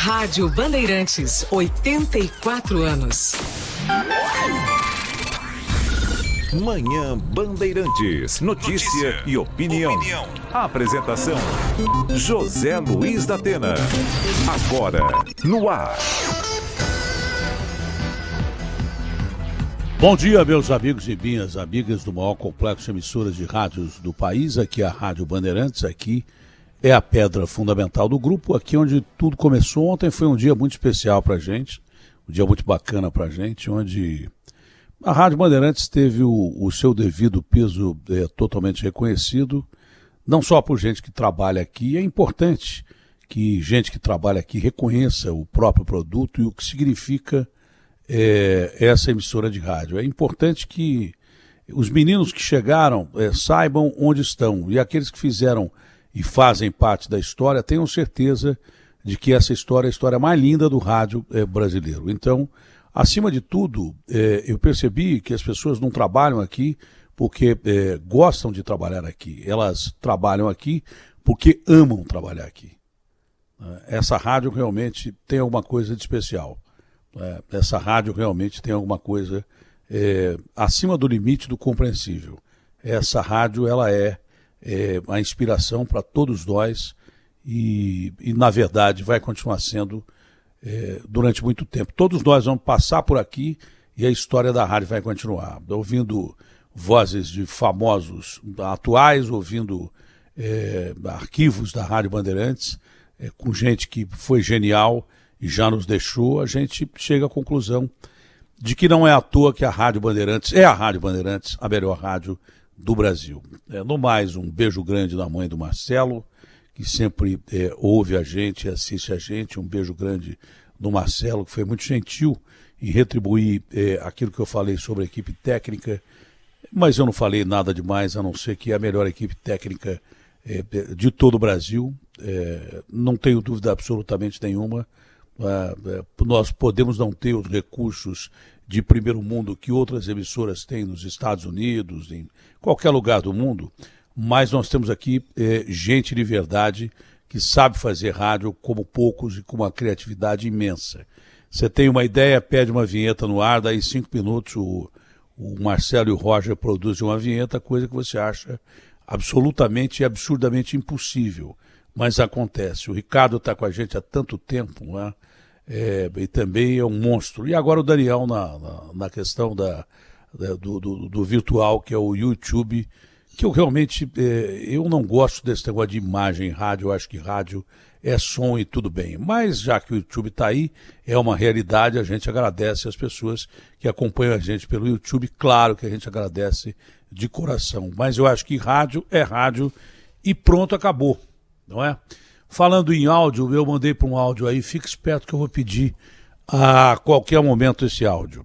Rádio Bandeirantes, 84 anos. Manhã Bandeirantes, notícia e opinião. A apresentação, José Luiz da Atena. Agora, no ar. Bom dia, meus amigos e minhas amigas do maior complexo de emissoras de rádios do país. Aqui é a Rádio Bandeirantes, aqui é a pedra fundamental do grupo, aqui onde tudo começou. Ontem foi um dia muito especial pra gente, um dia muito bacana pra gente, onde a Rádio Bandeirantes teve o seu devido peso totalmente reconhecido, não só por gente que trabalha aqui. É importante que gente que trabalha aqui reconheça o próprio produto e o que significa essa emissora de rádio. É importante que os meninos que chegaram saibam onde estão, e aqueles que fizeram e fazem parte da história tenham certeza de que essa história é a história mais linda do rádio brasileiro. Então, acima de tudo, eu percebi que as pessoas não trabalham aqui porque gostam de trabalhar aqui. Elas trabalham aqui porque amam trabalhar aqui. Essa rádio realmente tem alguma coisa de especial. Essa rádio realmente tem alguma coisa acima do limite do compreensível. Essa rádio, ela é a inspiração para todos nós e, na verdade, vai continuar sendo durante muito tempo. Todos nós vamos passar por aqui e a história da rádio vai continuar. Ouvindo vozes de famosos atuais, ouvindo arquivos da Rádio Bandeirantes, com gente que foi genial e já nos deixou, a gente chega à conclusão de que não é à toa que a Rádio Bandeirantes é a Rádio Bandeirantes, a melhor rádio do Brasil. No mais, um beijo grande da mãe do Marcelo, que sempre ouve a gente e assiste a gente. Um beijo grande do Marcelo, que foi muito gentil em retribuir aquilo que eu falei sobre a equipe técnica, mas eu não falei nada demais, a não ser que é a melhor equipe técnica de todo o Brasil. Não tenho dúvida absolutamente nenhuma. Nós podemos não ter os recursos de primeiro mundo que outras emissoras têm nos Estados Unidos, em qualquer lugar do mundo, mas nós temos aqui gente de verdade que sabe fazer rádio como poucos e com uma criatividade imensa. Você tem uma ideia, pede uma vinheta no ar, daí 5 minutos o Marcelo e o Roger produzem uma vinheta, coisa que você acha absolutamente e absurdamente impossível, mas acontece. O Ricardo está com a gente há tanto tempo, não é? E também é um monstro. E agora o Daniel na questão do virtual, que é o YouTube, que eu realmente eu não gosto desse negócio de imagem em rádio. Eu acho que rádio é som e tudo bem. Mas já que o YouTube está aí, é uma realidade, a gente agradece as pessoas que acompanham a gente pelo YouTube. Claro que a gente agradece de coração. Mas eu acho que rádio é rádio e pronto, acabou, não é? Falando em áudio, eu mandei para um áudio aí, fique esperto que eu vou pedir a qualquer momento esse áudio.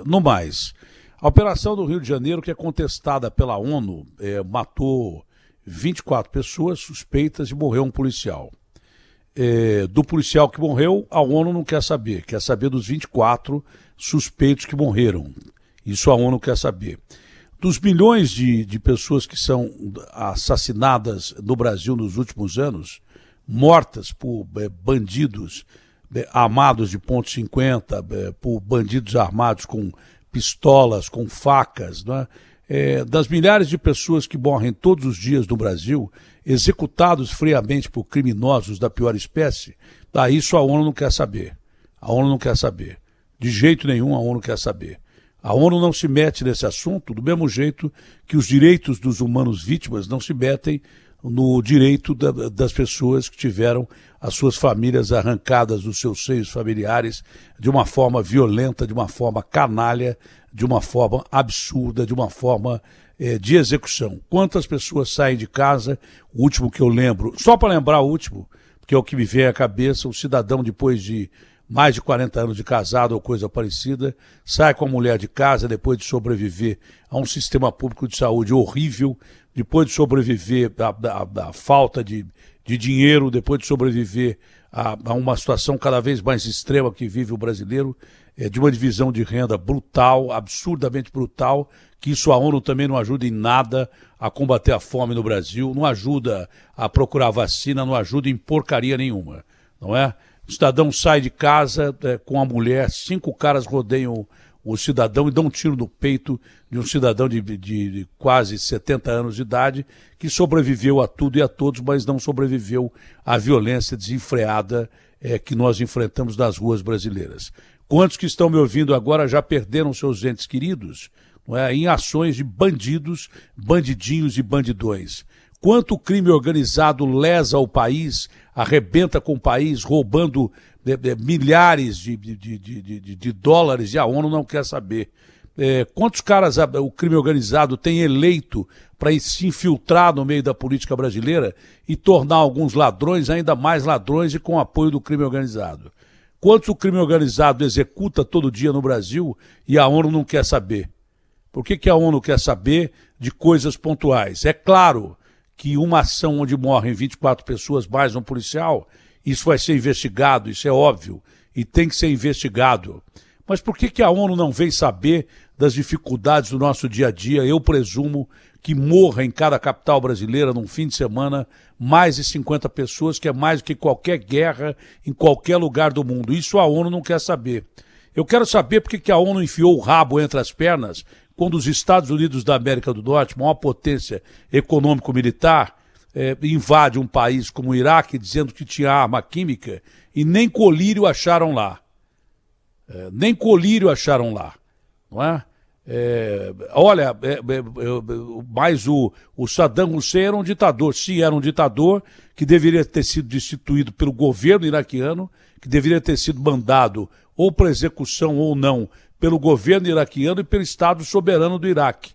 No mais, a operação do Rio de Janeiro, que é contestada pela ONU, matou 24 pessoas suspeitas e morreu um policial. Do policial que morreu, a ONU não quer saber dos 24 suspeitos que morreram. Isso a ONU quer saber. Dos milhões de pessoas que são assassinadas no Brasil nos últimos anos, mortas por bandidos armados de .50, por bandidos armados com pistolas, com facas, não é? Das milhares de pessoas que morrem todos os dias no Brasil, executados friamente por criminosos da pior espécie, isso a ONU não quer saber. A ONU não quer saber. De jeito nenhum a ONU quer saber. A ONU não se mete nesse assunto do mesmo jeito que os direitos dos humanos vítimas não se metem no direito das pessoas que tiveram as suas famílias arrancadas dos seus seios familiares de uma forma violenta, de uma forma canalha, de uma forma absurda, de uma forma de execução. Quantas pessoas saem de casa, o último que eu lembro, só para lembrar o último, porque é o que me vem à cabeça, um cidadão depois de mais de 40 anos de casado ou coisa parecida, sai com a mulher de casa depois de sobreviver a um sistema público de saúde horrível, depois de sobreviver à falta de dinheiro, depois de sobreviver a uma situação cada vez mais extrema que vive o brasileiro, de uma divisão de renda brutal, absurdamente brutal, que isso a ONU também não ajuda em nada a combater a fome no Brasil, não ajuda a procurar vacina, não ajuda em porcaria nenhuma, não é? O cidadão sai de casa com a mulher, 5 caras rodeiam o cidadão e dão um tiro no peito de um cidadão de quase 70 anos de idade que sobreviveu a tudo e a todos, mas não sobreviveu à violência desenfreada que nós enfrentamos nas ruas brasileiras. Quantos que estão me ouvindo agora já perderam seus entes queridos, não é, em ações de bandidos, bandidinhos e bandidões? Quanto o crime organizado lesa o país, arrebenta com o país, roubando milhares de dólares, e a ONU não quer saber. Quantos caras o crime organizado tem eleito para se infiltrar no meio da política brasileira e tornar alguns ladrões ainda mais ladrões e com apoio do crime organizado? Quantos o crime organizado executa todo dia no Brasil e a ONU não quer saber? Por que a ONU quer saber de coisas pontuais? É claro que uma ação onde morrem 24 pessoas mais um policial, isso vai ser investigado, isso é óbvio, e tem que ser investigado. Mas por que a ONU não vem saber das dificuldades do nosso dia a dia? Eu presumo que morra em cada capital brasileira, num fim de semana, mais de 50 pessoas, que é mais do que qualquer guerra em qualquer lugar do mundo. Isso a ONU não quer saber. Eu quero saber por que a ONU enfiou o rabo entre as pernas quando os Estados Unidos da América do Norte, maior potência econômico-militar, invade um país como o Iraque, dizendo que tinha arma química, e nem colírio acharam lá. Nem colírio acharam lá, não é? Mas o Saddam Hussein era um ditador. Sim, era um ditador que deveria ter sido destituído pelo governo iraquiano, que deveria ter sido mandado ou para execução ou não pelo governo iraquiano e pelo Estado soberano do Iraque.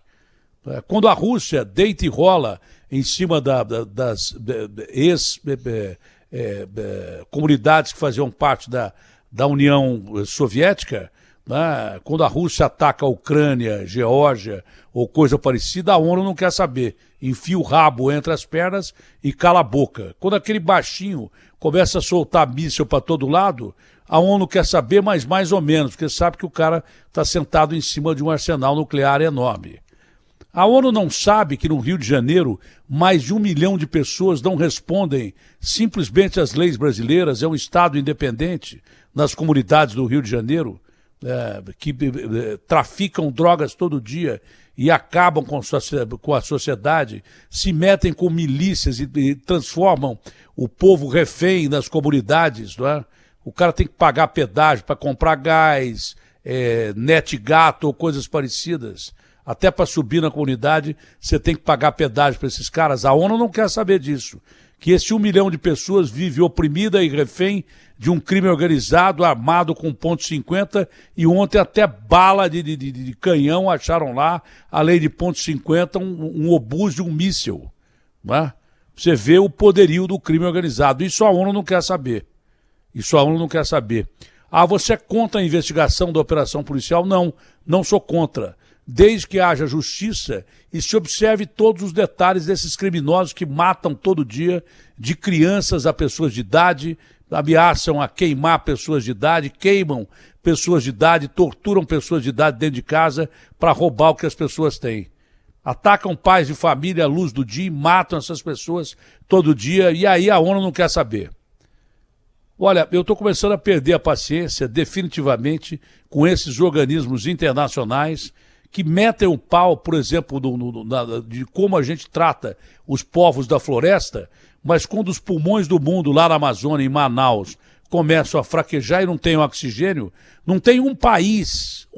Quando a Rússia deita e rola em cima das ex-comunidades que faziam parte da União Soviética, né? Quando a Rússia ataca a Ucrânia, Geórgia ou coisa parecida, a ONU não quer saber. Enfia o rabo entre as pernas e cala a boca. Quando aquele baixinho começa a soltar míssil para todo lado, a ONU quer saber, mas mais ou menos, porque sabe que o cara está sentado em cima de um arsenal nuclear enorme. A ONU não sabe que no Rio de Janeiro mais de 1 milhão de pessoas não respondem simplesmente às leis brasileiras, é um Estado independente nas comunidades do Rio de Janeiro, que traficam drogas todo dia e acabam com a sociedade, se metem com milícias e transformam o povo refém nas comunidades, não é? O cara tem que pagar pedágio para comprar gás, net gato ou coisas parecidas. Até para subir na comunidade, você tem que pagar pedágio para esses caras. A ONU não quer saber disso. Que esse 1 milhão de pessoas vive oprimida e refém de um crime organizado, armado com .50, e ontem até bala de canhão acharam lá, além de .50, um obus de um míssil. Não é? Você vê o poderio do crime organizado. Isso a ONU não quer saber. Isso a ONU não quer saber. Ah, você é contra a investigação da operação policial? Não, não sou contra. Desde que haja justiça e se observe todos os detalhes desses criminosos que matam todo dia, de crianças a pessoas de idade, ameaçam a queimar pessoas de idade, queimam pessoas de idade, torturam pessoas de idade dentro de casa para roubar o que as pessoas têm. Atacam pais de família à luz do dia e matam essas pessoas todo dia, e aí a ONU não quer saber. Olha, eu estou começando a perder a paciência definitivamente com esses organismos internacionais que metem o pau, por exemplo, de como a gente trata os povos da floresta, mas quando os pulmões do mundo lá na Amazônia, em Manaus, começam a fraquejar e não tem oxigênio, não tem um país,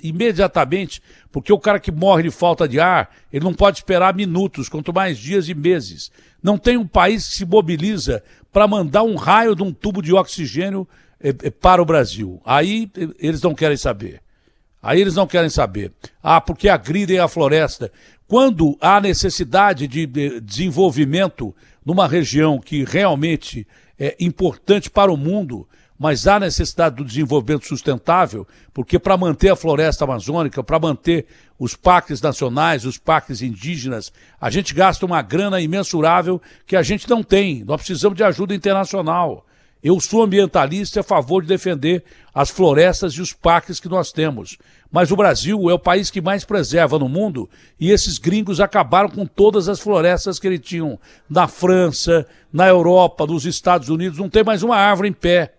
imediatamente, porque o cara que morre de falta de ar, ele não pode esperar minutos, quanto mais dias e meses. Não tem um país que se mobiliza para mandar um raio de um tubo de oxigênio para o Brasil. Aí eles não querem saber. Ah, porque agridem a floresta. Quando há necessidade de desenvolvimento numa região que realmente é importante para o mundo, mas há necessidade do desenvolvimento sustentável, porque para manter a floresta amazônica, para manter os parques nacionais, os parques indígenas, a gente gasta uma grana imensurável que a gente não tem. Nós precisamos de ajuda internacional. Eu sou ambientalista e a favor de defender as florestas e os parques que nós temos. Mas o Brasil é o país que mais preserva no mundo e esses gringos acabaram com todas as florestas que eles tinham na França, na Europa, nos Estados Unidos. Não tem mais uma árvore em pé.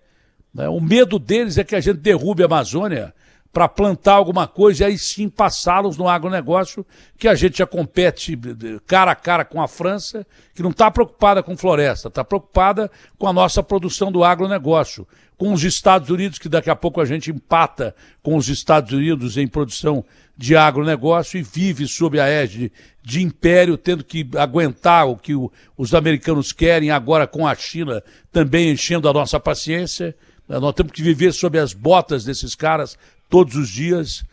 O medo deles é que a gente derrube a Amazônia para plantar alguma coisa e aí sim passá-los no agronegócio, que a gente já compete cara a cara com a França, que não está preocupada com floresta, está preocupada com a nossa produção do agronegócio, com os Estados Unidos, que daqui a pouco a gente empata com os Estados Unidos em produção de agronegócio e vive sob a égide de império, tendo que aguentar o que os americanos querem, agora com a China também enchendo a nossa paciência. Nós temos que viver sob as botas desses caras todos os dias,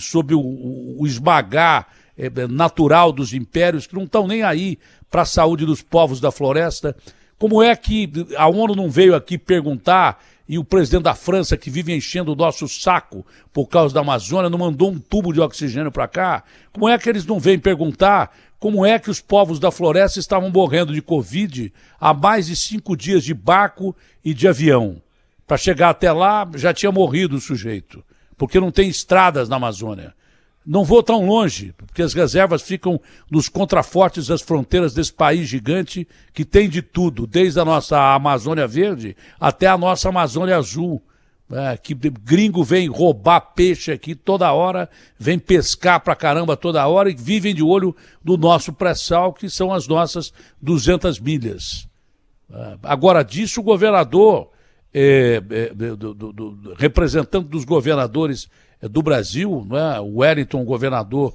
sob o esmagar natural dos impérios, que não estão nem aí para a saúde dos povos da floresta. Como é que a ONU não veio aqui perguntar, e o presidente da França, que vive enchendo o nosso saco por causa da Amazônia, não mandou um tubo de oxigênio para cá? Como é que eles não vêm perguntar como é que os povos da floresta estavam morrendo de Covid há mais de 5 dias de barco e de avião? Para chegar até lá, já tinha morrido o sujeito, porque não tem estradas na Amazônia. Não vou tão longe, porque as reservas ficam nos contrafortes das fronteiras desse país gigante que tem de tudo, desde a nossa Amazônia Verde até a nossa Amazônia Azul. Que gringo vem roubar peixe aqui toda hora, vem pescar pra caramba toda hora e vivem de olho no nosso pré-sal, que são as nossas 200 milhas. Agora disso, o governador... representante dos governadores do Brasil, né, o Wellington, governador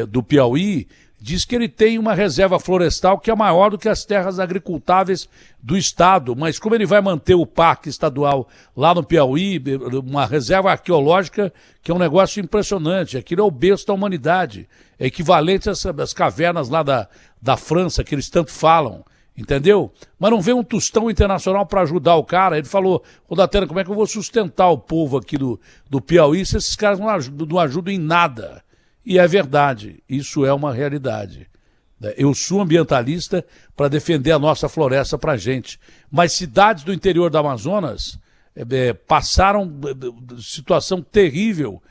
do Piauí, diz que ele tem uma reserva florestal que é maior do que as terras agricultáveis do estado, mas como ele vai manter o parque estadual lá no Piauí, uma reserva arqueológica que é um negócio impressionante, aquilo é o berço da humanidade, é equivalente às cavernas lá da França, que eles tanto falam. Entendeu? Mas não vem um tostão internacional para ajudar o cara. Ele falou, Datena, como é que eu vou sustentar o povo aqui do Piauí se esses caras não ajudam em nada? E é verdade, isso é uma realidade. Eu sou ambientalista para defender a nossa floresta para a gente. Mas cidades do interior do Amazonas passaram situação terrível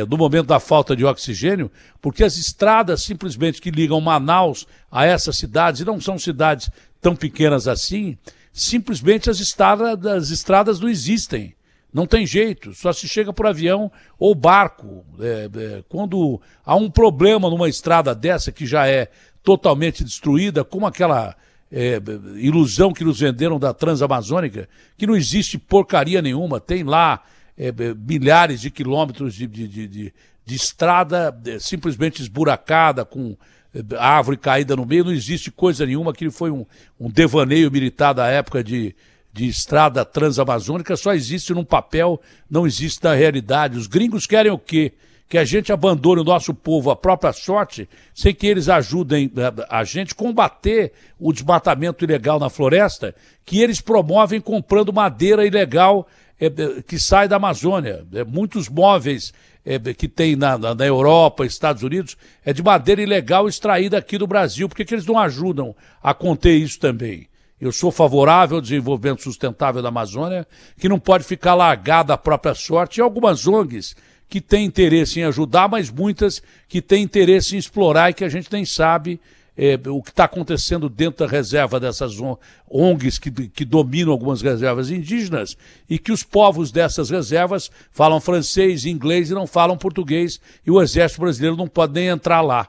no momento da falta de oxigênio, porque as estradas simplesmente que ligam Manaus a essas cidades, e não são cidades tão pequenas assim, simplesmente as estradas não existem. Não tem jeito, só se chega por avião ou barco. Quando há um problema numa estrada dessa que já é totalmente destruída, como aquela ilusão que nos venderam da Transamazônica, que não existe porcaria nenhuma, tem lá milhares de quilômetros de estrada simplesmente esburacada, com árvore caída no meio, não existe coisa nenhuma, aquilo foi um devaneio militar da época de estrada transamazônica, só existe num papel, não existe na realidade. Os gringos querem o quê? Que a gente abandone o nosso povo à própria sorte, sem que eles ajudem a gente a combater o desmatamento ilegal na floresta, que eles promovem comprando madeira ilegal que sai da Amazônia. Muitos móveis que tem na Europa, Estados Unidos, é de madeira ilegal extraída aqui do Brasil. Por que eles não ajudam a conter isso também? Eu sou favorável ao desenvolvimento sustentável da Amazônia, que não pode ficar largada à própria sorte, e algumas ONGs que têm interesse em ajudar, mas muitas que têm interesse em explorar e que a gente nem sabe o que está acontecendo dentro da reserva dessas ONGs que dominam algumas reservas indígenas e que os povos dessas reservas falam francês, inglês e não falam português, e o exército brasileiro não pode nem entrar lá.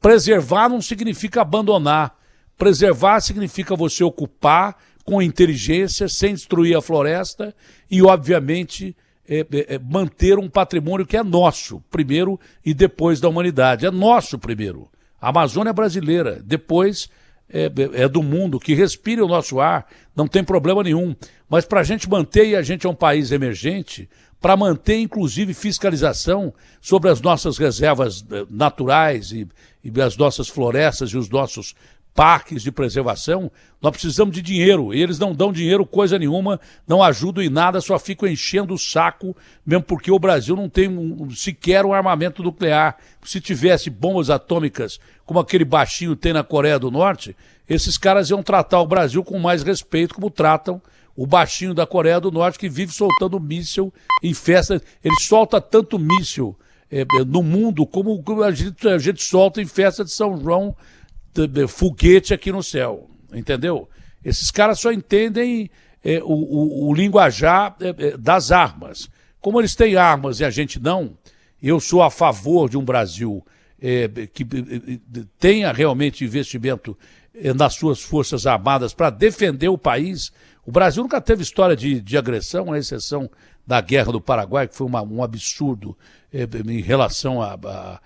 Preservar não significa abandonar. Preservar significa você ocupar com inteligência, sem destruir a floresta e, obviamente, manter um patrimônio que é nosso, primeiro, e depois da humanidade. É nosso primeiro. A Amazônia é brasileira, depois é do mundo, que respire o nosso ar, não tem problema nenhum. Mas para a gente manter, e a gente é um país emergente, para manter, inclusive, fiscalização sobre as nossas reservas naturais e as nossas florestas e os nossos parques de preservação, nós precisamos de dinheiro. Eles não dão dinheiro coisa nenhuma, não ajudam em nada, só ficam enchendo o saco, mesmo porque o Brasil não tem sequer um armamento nuclear. Se tivesse bombas atômicas, como aquele baixinho tem na Coreia do Norte, esses caras iam tratar o Brasil com mais respeito, como tratam o baixinho da Coreia do Norte, que vive soltando míssil em festa. Ele solta tanto míssil no mundo como a gente solta em festa de São João, foguete aqui no céu, entendeu? Esses caras só entendem o linguajar das armas. Como eles têm armas e a gente não, eu sou a favor de um Brasil que tenha realmente investimento nas suas forças armadas para defender o país. O Brasil nunca teve história de agressão, à exceção da Guerra do Paraguai, que foi um absurdo em relação a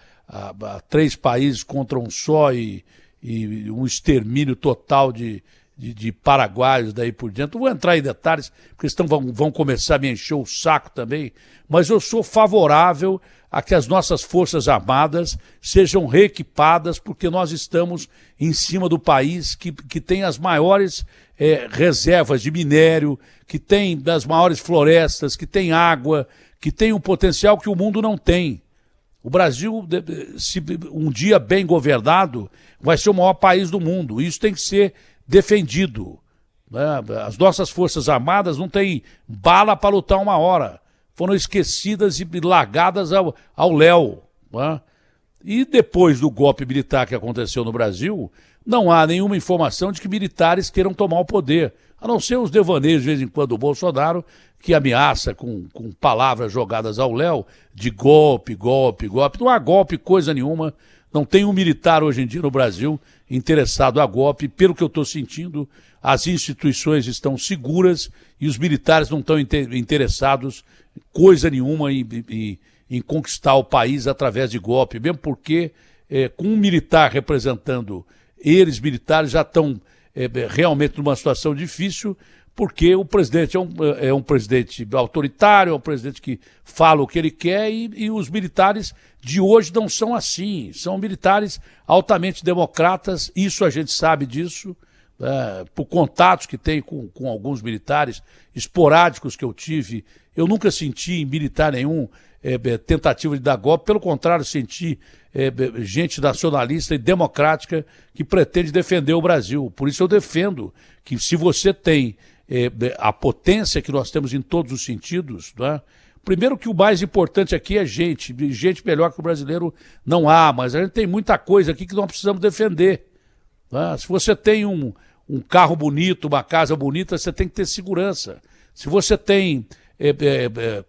3 países contra um só e um extermínio total de paraguaios daí por diante. Não vou entrar em detalhes, porque eles vão começar a me encher o saco também, mas eu sou favorável a que as nossas forças armadas sejam reequipadas, porque nós estamos em cima do país que tem as maiores reservas de minério, que tem as maiores florestas, que tem água, que tem um potencial que o mundo não tem. O Brasil, se um dia bem governado, vai ser o maior país do mundo. Isso tem que ser defendido, né? As nossas forças armadas não têm bala para lutar uma hora. Foram esquecidas e largadas ao léu, né? E depois do golpe militar que aconteceu no Brasil, não há nenhuma informação de que militares queiram tomar o poder, a não ser os devaneios de vez em quando do Bolsonaro, que ameaça com palavras jogadas ao léu de golpe, golpe, golpe. Não há golpe coisa nenhuma, não tem um militar hoje em dia no Brasil interessado a golpe. Pelo que eu estou sentindo, as instituições estão seguras e os militares não estão interessados coisa nenhuma em conquistar o país através de golpe, mesmo porque com um militar representando eles, militares, já estão realmente numa situação difícil, porque o presidente é um presidente autoritário, é um presidente que fala o que ele quer e os militares de hoje não são assim, são militares altamente democratas, isso a gente sabe disso, por contatos que tem com alguns militares esporádicos que eu tive. Eu nunca senti em militar nenhum tentativa de dar golpe, pelo contrário, senti gente nacionalista e democrática que pretende defender o Brasil. Por isso eu defendo que, se você tem a potência que nós temos em todos os sentidos, né? Primeiro que o mais importante aqui é gente melhor que o brasileiro não há, mas a gente tem muita coisa aqui que nós precisamos defender, né? Se você tem um carro bonito, uma casa bonita, você tem que ter segurança. Se você tem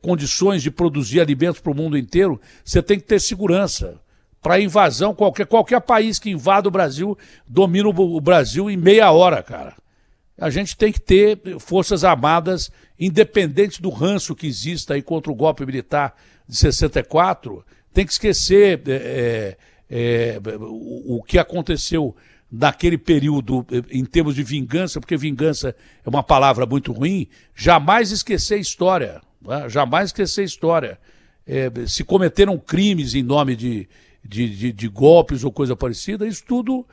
condições de produzir alimentos para o mundo inteiro, você tem que ter segurança. Para invasão, qualquer país que invada o Brasil, domina o Brasil em meia hora, cara. A gente tem que ter forças armadas, independente do ranço que exista aí contra o golpe militar de 64, tem que esquecer o que aconteceu naquele período em termos de vingança, porque vingança é uma palavra muito ruim. Jamais esquecer a história, né? Jamais esquecer a história. Se cometeram crimes em nome de golpes ou coisa parecida, isso tudo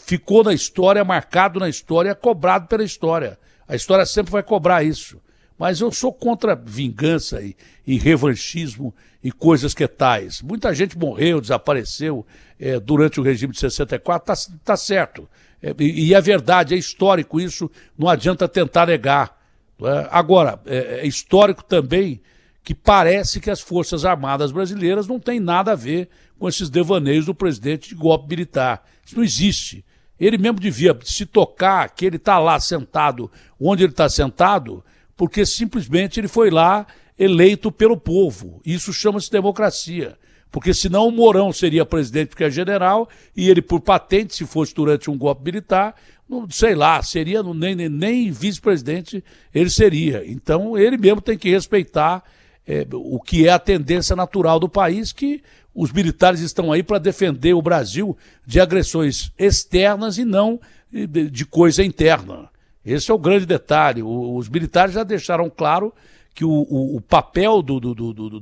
ficou na história, marcado na história, cobrado pela história. A história sempre vai cobrar isso. Mas eu sou contra vingança e revanchismo e coisas que tais. Muita gente morreu, desapareceu durante o regime de 64, tá certo. E é verdade, é histórico isso, não adianta tentar negar. Agora, é histórico também que parece que as Forças Armadas brasileiras não têm nada a ver com esses devaneios do presidente de golpe militar. Isso não existe. Ele mesmo devia se tocar que ele está lá sentado onde ele está sentado, porque simplesmente ele foi lá eleito pelo povo. Isso chama-se democracia. Porque senão o Mourão seria presidente porque é general e ele, por patente, se fosse durante um golpe militar, não, sei lá, seria nem vice-presidente ele seria. Então ele mesmo tem que respeitar o que é a tendência natural do país, que os militares estão aí para defender o Brasil de agressões externas e não de coisa interna. Esse é o grande detalhe. Os militares já deixaram claro que o papel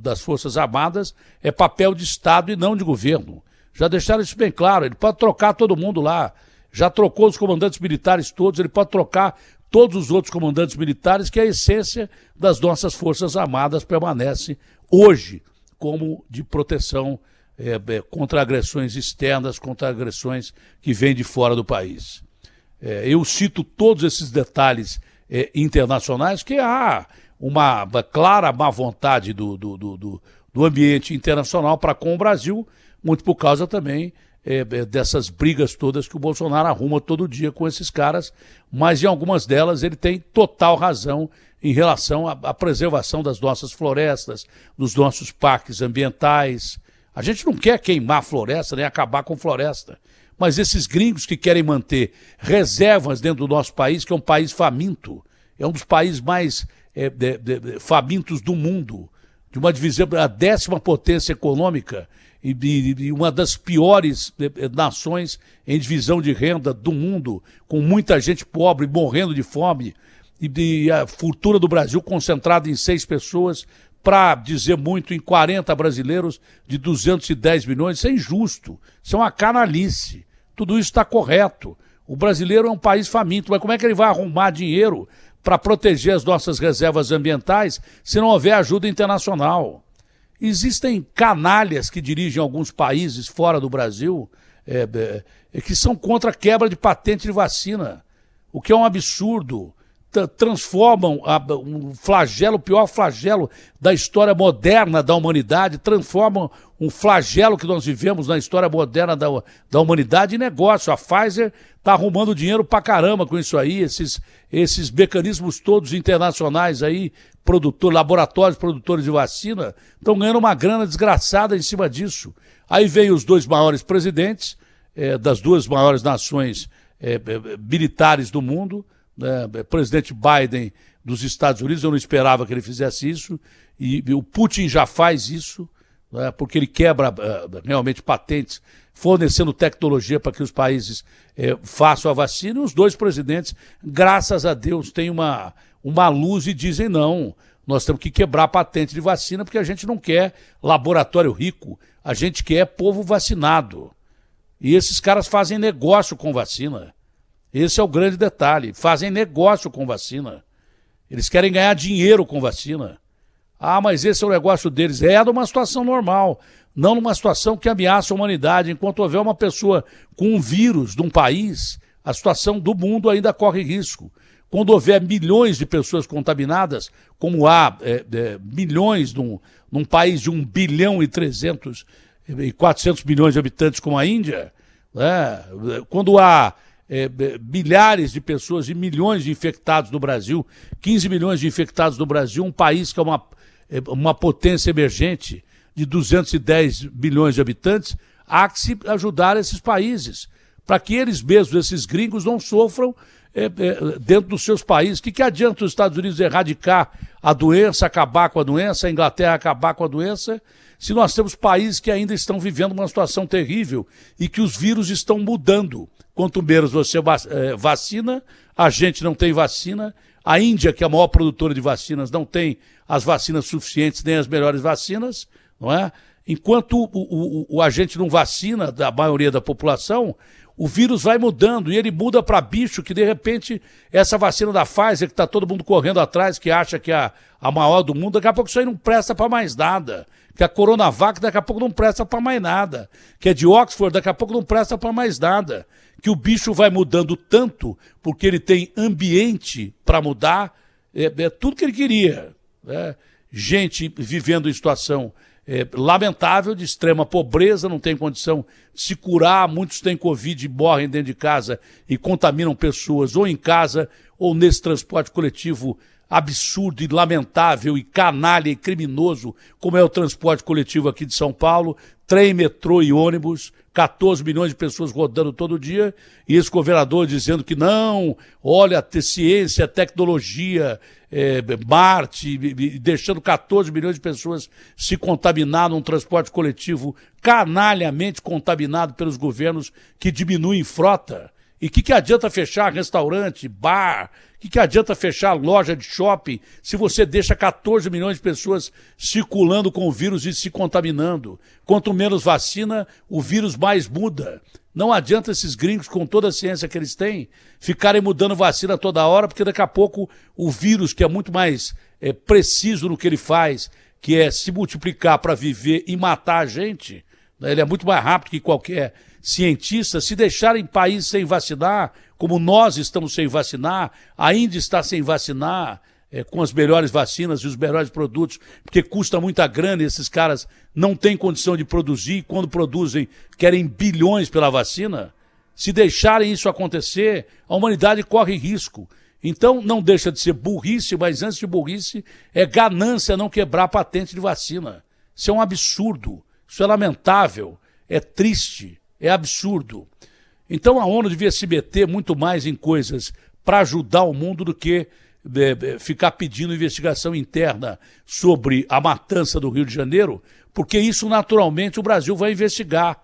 das Forças Armadas é papel de Estado e não de governo. Já deixaram isso bem claro. Ele pode trocar todo mundo lá. Já trocou os comandantes militares todos, ele pode trocar todos os outros comandantes militares, que a essência das nossas Forças Armadas permanece hoje como de proteção contra agressões externas, contra agressões que vêm de fora do país. Eu cito todos esses detalhes internacionais, que há uma clara má vontade do ambiente internacional para com o Brasil, muito por causa também dessas brigas todas que o Bolsonaro arruma todo dia com esses caras, mas em algumas delas ele tem total razão em relação à preservação das nossas florestas, dos nossos parques ambientais. A gente não quer queimar floresta nem acabar com floresta, mas esses gringos que querem manter reservas dentro do nosso país, que é um país faminto, é um dos países mais famintos do mundo, de uma divisão, a 10ª potência econômica e uma das piores nações em divisão de renda do mundo, com muita gente pobre morrendo de fome, e a fortuna do Brasil concentrada em 6 pessoas, para dizer muito, em 40 brasileiros de 210 milhões, isso é injusto, isso é uma canalice, tudo isso está correto. O brasileiro é um país faminto, mas como é que ele vai arrumar dinheiro para proteger as nossas reservas ambientais se não houver ajuda internacional? Existem canalhas que dirigem alguns países fora do Brasil que são contra a quebra de patente de vacina, o que é um absurdo. Transformam um flagelo, o pior flagelo da história moderna da humanidade, transformam um flagelo que nós vivemos na história moderna da humanidade em negócio. A Pfizer está arrumando dinheiro pra caramba com isso aí, esses mecanismos todos internacionais aí, laboratórios produtores de vacina, estão ganhando uma grana desgraçada em cima disso. Aí vem os 2 maiores presidentes das 2 maiores nações militares do mundo, presidente Biden dos Estados Unidos, eu não esperava que ele fizesse isso, e o Putin já faz isso, porque ele quebra realmente patentes, fornecendo tecnologia para que os países façam a vacina, e os 2 presidentes, graças a Deus, têm uma luz e dizem não, nós temos que quebrar a patente de vacina, porque a gente não quer laboratório rico, a gente quer povo vacinado. E esses caras fazem negócio com vacina. Esse é o grande detalhe, fazem negócio com vacina. Eles querem ganhar dinheiro com vacina. Ah, mas esse é o negócio deles. É numa situação normal, não numa situação que ameaça a humanidade. Enquanto houver uma pessoa com um vírus num país, a situação do mundo ainda corre risco. Quando houver milhões de pessoas contaminadas, como há milhões num país de 1 bilhão e 400 milhões de habitantes como a Índia, quando há milhares de pessoas e milhões de infectados no Brasil, 15 milhões de infectados no Brasil, um país que é uma potência emergente de 210 milhões de habitantes, há que se ajudar esses países, para que eles mesmos, esses gringos, não sofram dentro dos seus países. O que adianta os Estados Unidos erradicar a doença, acabar com a doença, a Inglaterra acabar com a doença, se nós temos países que ainda estão vivendo uma situação terrível e que os vírus estão mudando? Quanto menos você vacina, a gente não tem vacina. A Índia, que é a maior produtora de vacinas, não tem as vacinas suficientes, nem as melhores vacinas, não é? Enquanto a gente não vacina da maioria da população, o vírus vai mudando, e ele muda para bicho que, de repente, essa vacina da Pfizer, que está todo mundo correndo atrás, que acha que é a maior do mundo, daqui a pouco isso aí não presta para mais nada. Que a Coronavac daqui a pouco não presta para mais nada. Que é de Oxford, daqui a pouco não presta para mais nada. Que o bicho vai mudando tanto, porque ele tem ambiente para mudar, tudo que ele queria. Gente vivendo em situação lamentável, de extrema pobreza, não tem condição de se curar, muitos têm Covid e morrem dentro de casa e contaminam pessoas, ou em casa, ou nesse transporte coletivo absurdo e lamentável e canalha e criminoso, como é o transporte coletivo aqui de São Paulo, trem, metrô e ônibus, 14 milhões de pessoas rodando todo dia, e esse governador dizendo que não, olha, ter ciência, tecnologia, Marte, deixando 14 milhões de pessoas se contaminar num transporte coletivo canalhamente contaminado pelos governos que diminuem frota. E o que adianta fechar restaurante, bar? O que adianta fechar loja de shopping se você deixa 14 milhões de pessoas circulando com o vírus e se contaminando? Quanto menos vacina, o vírus mais muda. Não adianta esses gringos, com toda a ciência que eles têm, ficarem mudando vacina toda hora, porque daqui a pouco o vírus, que é muito mais preciso no que ele faz, que é se multiplicar para viver e matar a gente, né? Ele é muito mais rápido que qualquer cientista. Se deixarem país sem vacinar, como nós estamos sem vacinar, a Índia está sem vacinar, com as melhores vacinas e os melhores produtos, porque custa muita grana e esses caras não têm condição de produzir, e quando produzem querem bilhões pela vacina. Se deixarem isso acontecer, a humanidade corre risco. Então não deixa de ser burrice, mas antes de burrice é ganância não quebrar a patente de vacina. Isso é um absurdo, isso é lamentável, é triste, é absurdo. Então a ONU devia se meter muito mais em coisas para ajudar o mundo do que ficar pedindo investigação interna sobre a matança do Rio de Janeiro, porque isso naturalmente o Brasil vai investigar.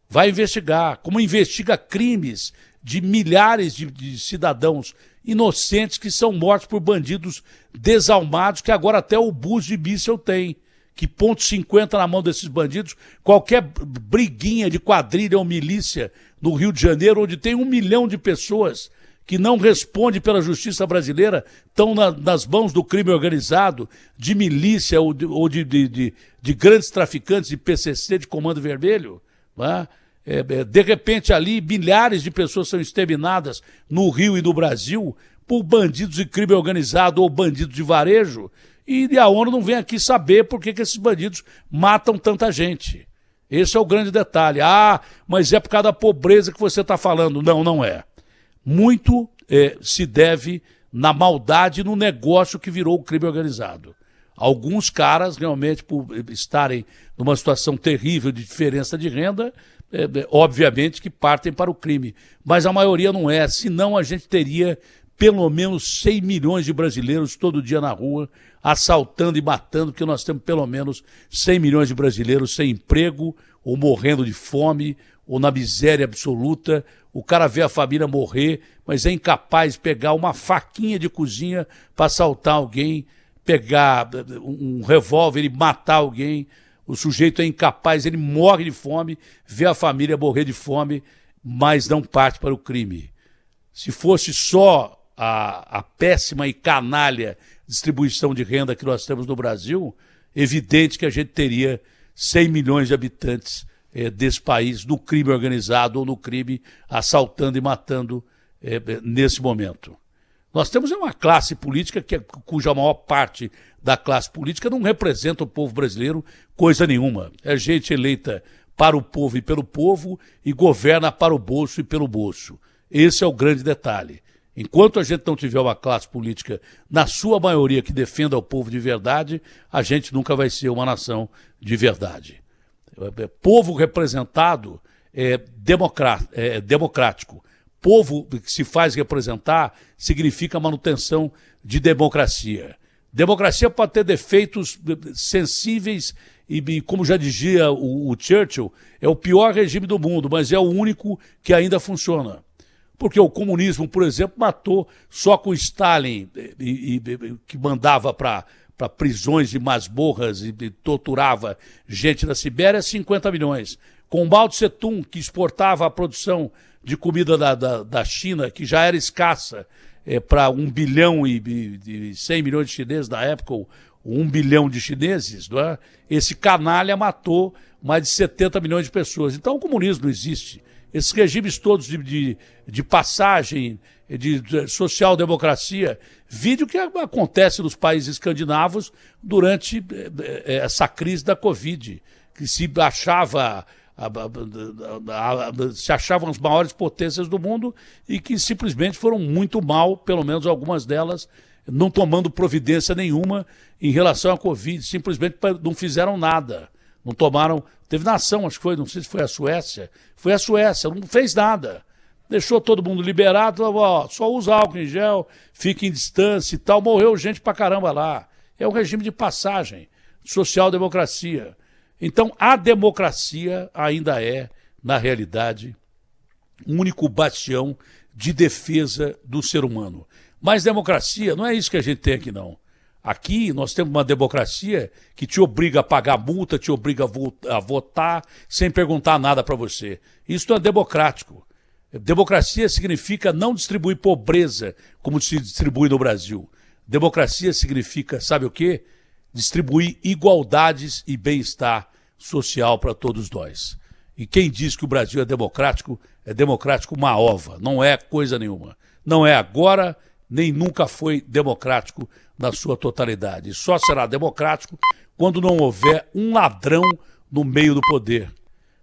Vai investigar, como investiga crimes de milhares de cidadãos inocentes que são mortos por bandidos desalmados, que agora até o bus de míssil tem. Que ponto .50 na mão desses bandidos, qualquer briguinha de quadrilha ou milícia no Rio de Janeiro, onde tem 1 milhão de pessoas que não respondem pela justiça brasileira, estão nas mãos do crime organizado, de milícia ou de grandes traficantes de PCC, de Comando Vermelho. Né? De repente ali milhares de pessoas são exterminadas no Rio e no Brasil por bandidos de crime organizado ou bandidos de varejo, e a ONU não vem aqui saber por que esses bandidos matam tanta gente. Esse é o grande detalhe. Ah, mas é por causa da pobreza que você está falando. Não, não é. Muito se deve na maldade, no negócio que virou o crime organizado. Alguns caras, realmente, por estarem numa situação terrível de diferença de renda, obviamente que partem para o crime. Mas a maioria não é, senão a gente teria pelo menos 100 milhões de brasileiros todo dia na rua, assaltando e matando, porque nós temos pelo menos 100 milhões de brasileiros sem emprego, ou morrendo de fome, ou na miséria absoluta. O cara vê a família morrer, mas é incapaz de pegar uma faquinha de cozinha para assaltar alguém, pegar um revólver e matar alguém. O sujeito é incapaz, ele morre de fome, vê a família morrer de fome, mas não parte para o crime. Se fosse só a péssima e canalha distribuição de renda que nós temos no Brasil, evidente que a gente teria 100 milhões de habitantes desse país no crime organizado ou no crime assaltando e matando nesse momento. Nós temos uma classe política cuja maior parte da classe política não representa o povo brasileiro coisa nenhuma. É gente eleita para o povo e pelo povo e governa para o bolso e pelo bolso. Esse é o grande detalhe. Enquanto a gente não tiver uma classe política, na sua maioria, que defenda o povo de verdade, a gente nunca vai ser uma nação de verdade. Povo representado é democrático. Povo que se faz representar significa manutenção de democracia. Democracia pode ter defeitos sensíveis e, como já dizia o Churchill, é o pior regime do mundo, mas é o único que ainda funciona. Porque o comunismo, por exemplo, matou só com Stalin, que mandava para prisões de masmorras e torturava gente na Sibéria, 50 milhões. Com Mao Tse-tung, que exportava a produção de comida da China, que já era escassa, para 1 bilhão e 100 milhões de chineses na época, ou 1 bilhão de chineses, não é? Esse canalha matou mais de 70 milhões de pessoas. Então o comunismo não existe. Esses regimes todos de passagem, de social-democracia, vídeo que acontece nos países escandinavos durante essa crise da Covid, que se achavam as maiores potências do mundo e que simplesmente foram muito mal, pelo menos algumas delas, não tomando providência nenhuma em relação à Covid, simplesmente não fizeram nada. Não tomaram, teve nação, acho que foi, não sei se foi a Suécia, não fez nada. Deixou todo mundo liberado, ó, só usa álcool em gel, fica em distância e tal, morreu gente pra caramba lá. É um regime de passagem, social-democracia. Então, a democracia ainda é, na realidade, único bastião de defesa do ser humano. Mas democracia não é isso que a gente tem aqui, não. Aqui nós temos uma democracia que te obriga a pagar multa, te obriga a votar sem perguntar nada para você. Isso não é democrático. Democracia significa não distribuir pobreza como se distribui no Brasil. Democracia significa, sabe o quê? Distribuir igualdades e bem-estar social para todos nós. E quem diz que o Brasil é democrático uma ova, não é coisa nenhuma. Não é agora, nem nunca foi democrático na sua totalidade. Só será democrático quando não houver um ladrão no meio do poder.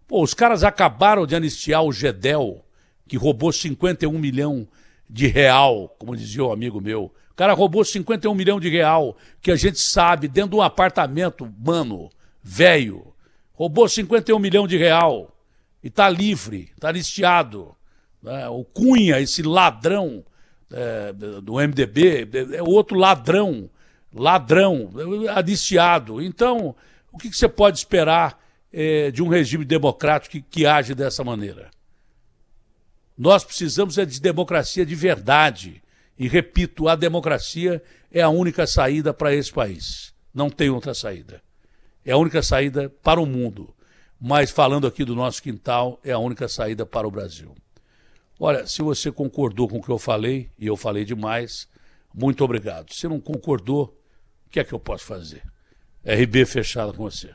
Pô, os caras acabaram de anistiar o Gedel, que roubou 51 milhões de real, como dizia um amigo meu. O cara roubou 51 milhões de real, que a gente sabe, dentro de um apartamento, mano, velho. Roubou 51 milhões de real e tá livre, tá anistiado. O Cunha, esse ladrão do MDB, é outro ladrão, anistiado. Então, o que você pode esperar de um regime democrático que age dessa maneira? Nós precisamos de democracia de verdade. E, repito, a democracia é a única saída para esse país. Não tem outra saída. É a única saída para o mundo. Mas, falando aqui do nosso quintal, é a única saída para o Brasil. Olha, se você concordou com o que eu falei, e eu falei demais, muito obrigado. Se não concordou, o que é que eu posso fazer? RB fechado com você.